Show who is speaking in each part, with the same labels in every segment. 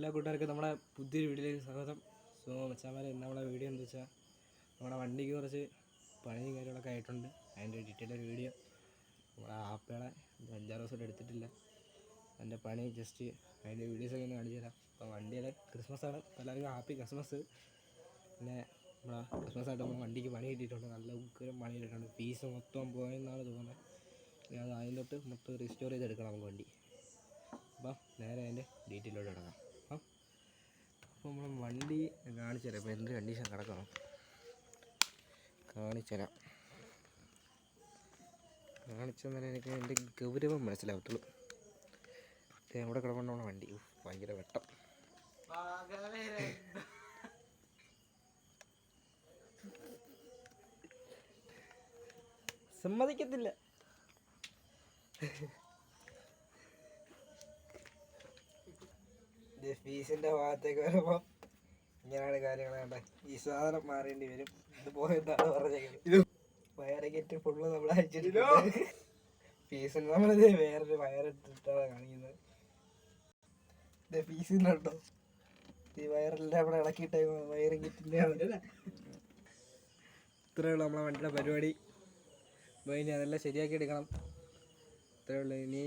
Speaker 1: എല്ലാ കൂട്ടുകാർക്കും നമ്മുടെ പുതിയൊരു വീഡിയോയിലേക്ക് സ്വാഗതം. സോ മച്ചാമാരെ, നമ്മളെ വീഡിയോ എന്താ വെച്ചാൽ നമ്മുടെ വണ്ടിക്ക് കുറച്ച് പണിയും കാര്യങ്ങളൊക്കെ ആയിട്ടുണ്ട്. അതിൻ്റെ ഡീറ്റെയിൽ ഒരു വീഡിയോ നമ്മുടെ ആപ്പയുടെ 5-6 ദിവസമായിട്ട് എടുത്തിട്ടില്ല. അതിൻ്റെ പണി ജസ്റ്റ് അതിൻ്റെ വീഡിയോസൊക്കെ ഒന്ന് കാണിച്ചു തരാം. അപ്പോൾ വണ്ടിയുടെ ക്രിസ്മസാണ്, എല്ലാവർക്കും ഹാപ്പി ക്രിസ്മസ്. പിന്നെ നമ്മളെ ക്രിസ്മസായിട്ട് നമ്മൾ വണ്ടിക്ക് പണി കിട്ടിയിട്ടുണ്ട്, നല്ല ഉഗ്രം പണി കിട്ടിയിട്ടുണ്ട്. പീസ് മൊത്തം പോയെന്നാണ് തോന്നുന്നത്. ഞാൻ അതിന് തൊട്ട് മൊത്തം റീസ്റ്റോർ ചെയ്തെടുക്കണം നമുക്ക് വണ്ടി. അപ്പം നേരെ അതിൻ്റെ ഡീറ്റെയിലോട്ട് കിടക്കാം. അപ്പോൾ നമ്മൾ വണ്ടി കാണിച്ചു തരാം. ഇപ്പോൾ എന്ത് കണ്ടീഷൻ കിടക്കണം കാണിച്ചു തരാം. കാണിച്ചു തന്നെ എനിക്ക് എൻ്റെ ഗൗരവം മനസ്സിലാവത്തുള്ളൂ. എവിടെ കിടപ്പുണ്ടോ വണ്ടി? ഭയങ്കര വെട്ടം. സമ്മതിക്കത്തില്ല. ഫീസിൻ്റെ ഭാഗത്തേക്ക് വരുമ്പോൾ ഇങ്ങനെയാണ് കാര്യങ്ങൾ. വേണ്ട, ഈ സാധനം മാറേണ്ടി വരും. ഇത് പോയെന്നാണ് പറഞ്ഞേക്കുന്നത്. ഇത് വയറൊക്കെ ഫുള്ള് നമ്മൾ അയച്ചിട്ടില്ല. ഫീസിന് നമ്മളിത് വേറൊരു വയറിട്ടിട്ടാണ് കാണിക്കുന്നത്. ഇത് ഫീസിനുണ്ടോ? ഈ വയറെല്ലാം ഇവിടെ ഇളക്കിയിട്ട് വയറും കിറ്റിൻ്റെ ഇത്രയേ ഉള്ളൂ നമ്മളെ വണ്ടിയുടെ പരിപാടി. അപ്പോൾ ഇനി അതെല്ലാം ശരിയാക്കി എടുക്കണം. ഇത്രയേ ഉള്ളൂ. ഇനി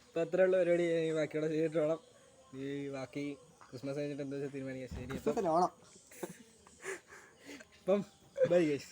Speaker 1: ഇപ്പം അത്രയുള്ള പരിപാടി. ബാക്കിയുള്ള ചെയ്തിട്ട് വേണം ഈ ബാക്കി ക്രിസ്മസ് കഴിഞ്ഞിട്ട് എന്താ വെച്ചാൽ തീരുമാനിക്കാം. ശരി, അപ്പം ബൈ ഗൈസ്.